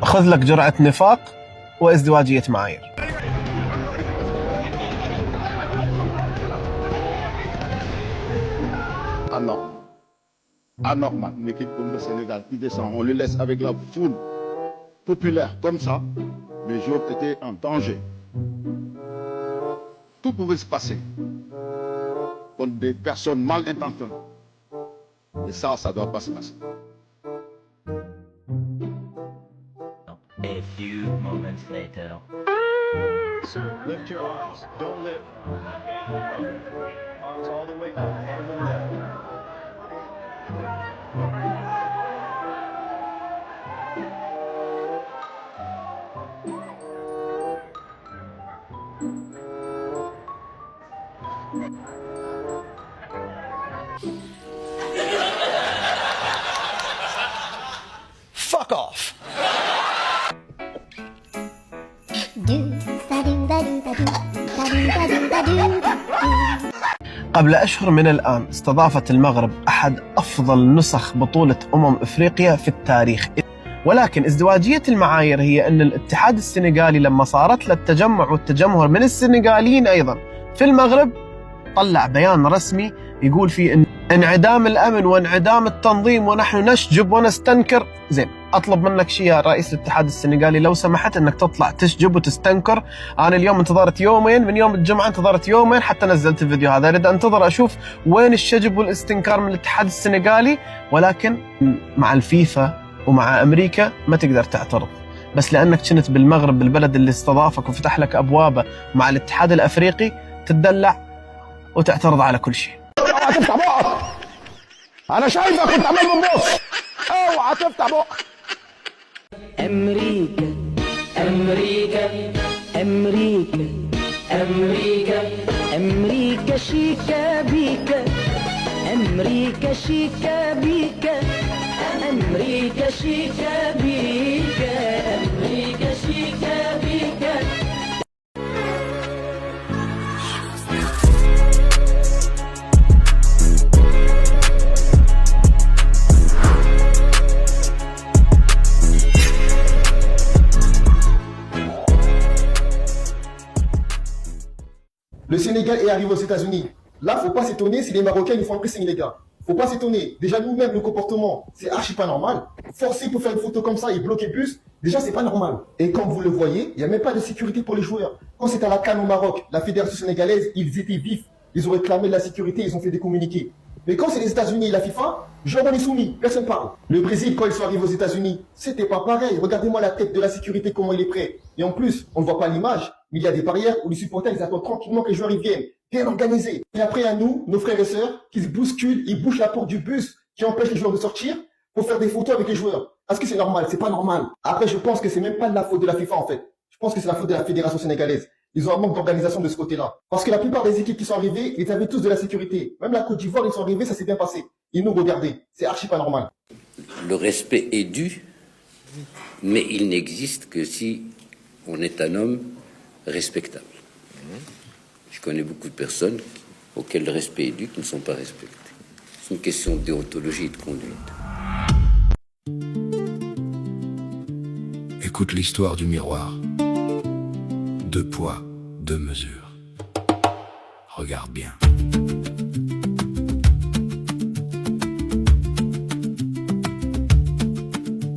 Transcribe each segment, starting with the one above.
خذ لك جرعة نفاق وازدواجية معايير. Anormal, une équipe comme le Sénégal qui descend, on le laisse avec la foule populaire comme ça, les joueurs étaient en danger. Tout pouvait se passer contre des personnes mal intentionnées. Et ça ne doit pas se passer. A few moments later. Lift your arms. Don't lift. Arms all the way up. Hand on left. Fuck off. قبل أشهر من الآن استضافت المغرب أحد أفضل نسخ بطولة أفريقيا في التاريخ، ولكن ازدواجية المعايير هي أن الاتحاد السنغالي لما صارت له التجمع والتجمهر من السنغاليين أيضا في المغرب طلع بيان رسمي يقول فيه أن انعدام الأمن وانعدام التنظيم ونحن نشجب ونستنكر. زين، أطلب منك شيء يا رئيس الاتحاد السنغالي لو سمحت أنك تطلع تشجب وتستنكر. أنا اليوم انتظرت يومين، من يوم الجمعة انتظرت يومين حتى نزلت الفيديو هذا، أريد أنتظر أشوف وين الشجب والاستنكار من الاتحاد السنغالي. ولكن مع الفيفا ومع أمريكا ما تقدر تعترض، بس لأنك كنت بالمغرب بالبلد اللي استضافك وفتح لك أبوابه مع الاتحاد الأفريقي تدلع وتعترض على كل شيء. اوعى تفتح بقك، انا شايفك كنت عمال بتبص. اوعى تفتح بقك. أمريكا أمريكا أمريكا أمريكا أمريكا شيكا بيكا أمريكا شيكا بيكا أمريكا شيكا بيكا أمريكا شيكا بيكا. Le Sénégal est arrivé aux États-Unis. Là, faut pas s'étonner si les Marocains ils font un pressing, les gars. Faut pas s'étonner. Déjà, nous-mêmes, le comportement, c'est archi pas normal. Forcer pour faire une photo comme ça et bloquer bus, déjà, c'est pas normal. Et comme vous le voyez, il n'y a même pas de sécurité pour les joueurs. Quand c'était à la CAN au Maroc, la fédération sénégalaise, ils étaient vifs. Ils ont réclamé de la sécurité, ils ont fait des communiqués. Mais quand c'est les États-Unis et la FIFA, genre on est soumis, personne parle. Le Brésil, quand ils sont arrivés aux États-Unis, c'était pas pareil. Regardez-moi la tête de la sécurité, comment il est prêt. Et en plus, on ne voit pas l'image, mais il y a des barrières où les supporters, ils attendent tranquillement que les joueurs ils viennent. Bien organisé. Et après, à nous, nos frères et sœurs, qui se bousculent, ils bouchent la porte du bus, qui empêche les joueurs de sortir, pour faire des photos avec les joueurs. Est-ce que c'est normal? C'est pas normal. Après, je pense que c'est même pas de la faute de la FIFA, en fait. Je pense que c'est la faute de la fédération sénégalaise. Ils ont un manque d'organisation de ce côté-là. Parce que la plupart des équipes qui sont arrivées, ils avaient tous de la sécurité. Même la Côte d'Ivoire, ils sont arrivés, ça s'est bien passé. Ils nous regardaient. C'est archi pas normal. Le respect est dû, mais il n'existe que si on est un homme respectable. Je connais beaucoup de personnes auxquelles le respect est dû qui ne sont pas respectées. C'est une question de déontologie et de conduite. Écoute l'histoire du miroir. 2 poids, 2 mesures. Regarde bien.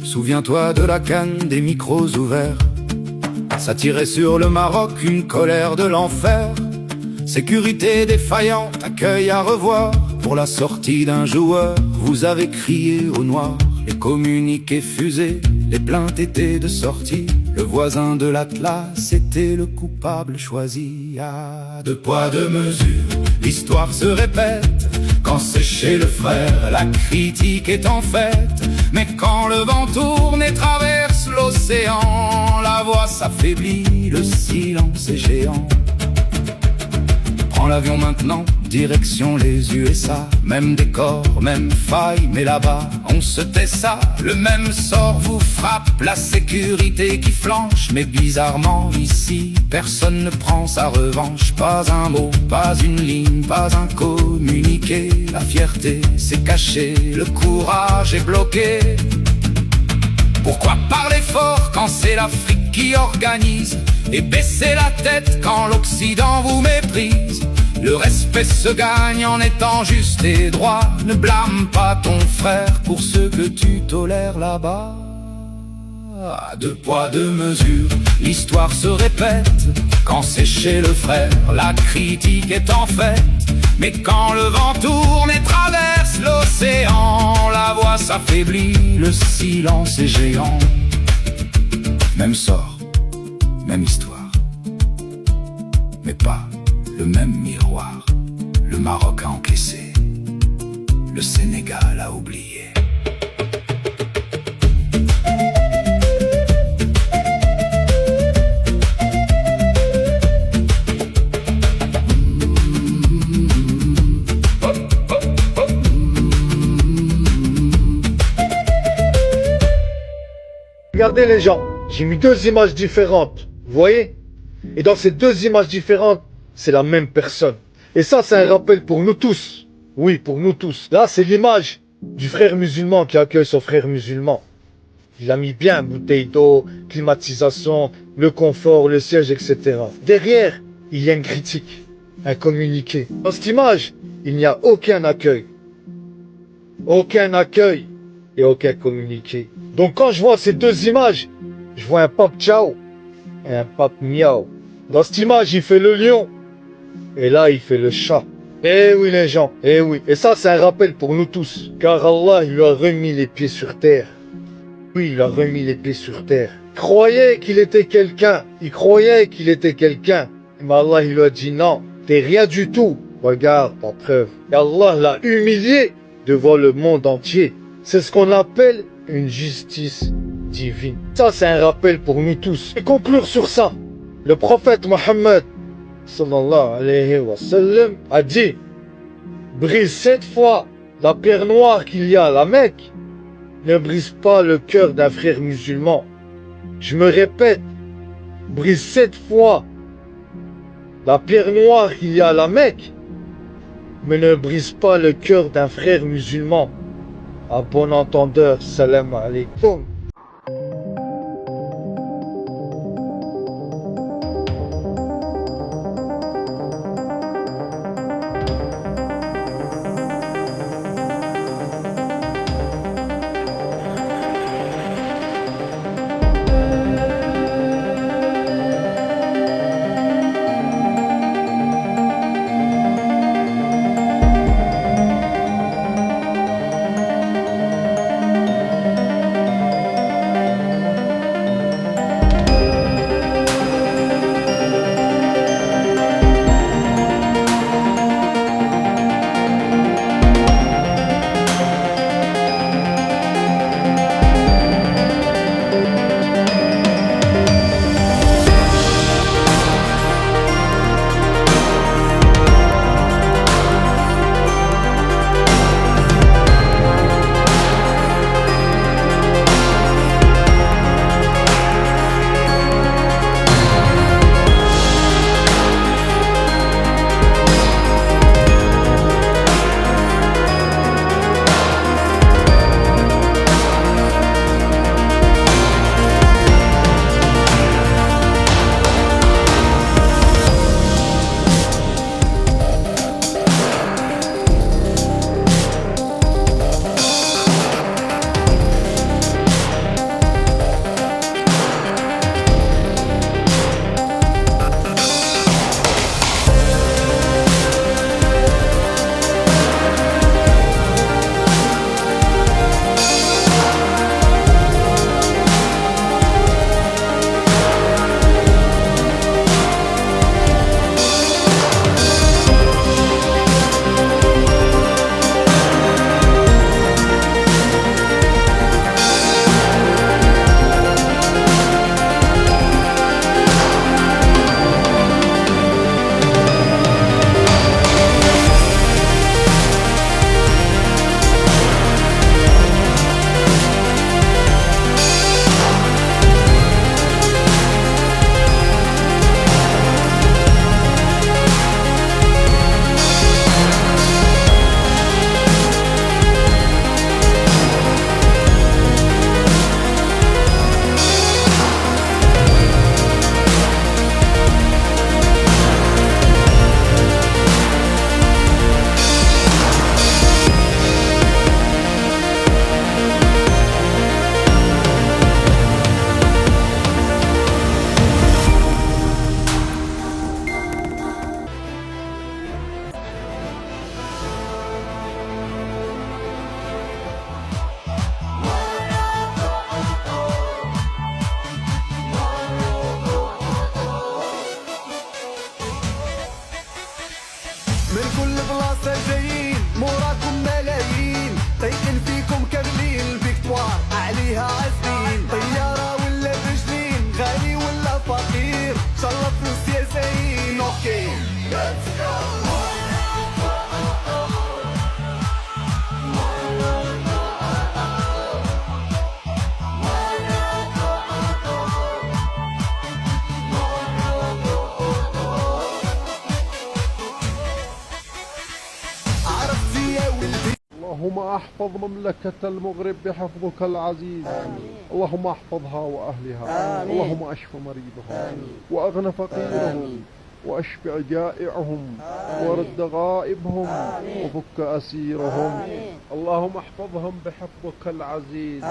Souviens-toi de la canne des micros ouverts. Ça tirait sur le Maroc une colère de l'enfer. Sécurité défaillante, accueil à revoir. Pour la sortie d'un joueur, vous avez crié au noir. Les communiqués fusés, les plaintes étaient de sortie. Le voisin de l'Atlas était le coupable choisi. À 2 poids, 2 mesures, l'histoire se répète. Quand c'est chez le frère, la critique est en fête. Mais quand le vent tourne et traverse l'océan, la voix s'affaiblit, le silence est géant. Prends l'avion maintenant, direction les USA. Même décor, même faille, mais là-bas, on se tait ça. Le même sort vous frappe, la sécurité qui flanche. Mais bizarrement, ici, personne ne prend sa revanche. Pas un mot, pas une ligne, pas un communiqué. La fierté s'est cachée, le courage est bloqué. Pourquoi parler fort quand l'Afrique qui organise, et baissez la tête quand l'Occident vous méprise. Le respect se gagne en étant juste et droit. Ne blâme pas ton frère pour ce que tu tolères là-bas. À deux poids, deux mesures, l'histoire se répète. Quand c'est chez le frère, la critique est en fait. Mais quand le vent tourne et traverse l'océan, la voix s'affaiblit, le silence est géant. Même sort, même histoire, mais pas le même miroir. Le Maroc a encaissé, le Sénégal a oublié. Regardez les gens, j'ai mis deux images différentes, vous voyez? Et dans ces deux images différentes, c'est la même personne. Et ça, c'est un rappel pour nous tous. Oui, pour nous tous. Là, c'est l'image du frère musulman qui accueille son frère musulman. Il a mis bien bouteille d'eau, climatisation, le confort, le siège, etc. Derrière, il y a une critique, un communiqué. Dans cette image, il n'y a aucun accueil. Aucun accueil et aucun communiqué. Donc quand je vois ces deux images, je vois un pape ciao et un pape miao. Dans cette image, il fait le lion. Et là, il fait le chat. Eh oui, les gens, eh oui. Et ça, c'est un rappel pour nous tous. Car Allah, il lui a remis les pieds sur terre. Oui, il a remis les pieds sur terre. Il croyait qu'il était quelqu'un. Il croyait qu'il était quelqu'un. Mais Allah, il lui a dit non, t'es rien du tout. Regarde la preuve. Et Allah l'a humilié devant le monde entier. C'est ce qu'on appelle une justice divine. Ça, c'est un rappel pour nous tous. Et conclure sur ça, le prophète Mohammed sallallahu alayhi wa sallam a dit: brise 7 fois la pierre noire qu'il y a à la Mecque, ne brise pas le cœur d'un frère musulman. Je me répète, brise 7 fois la pierre noire qu'il y a à la Mecque, mais ne brise pas le cœur d'un frère musulman. À bon entendeur, salam alaikum. اللهم احفظ مملكة المغرب بحفظك العزيز. اللهم احفظها وأهلها. اللهم اشف مريضهم وأغن فقيرهم واشبع جائعهم ورد غائبهم وفك أسيرهم. اللهم احفظهم بحفظك العزيز.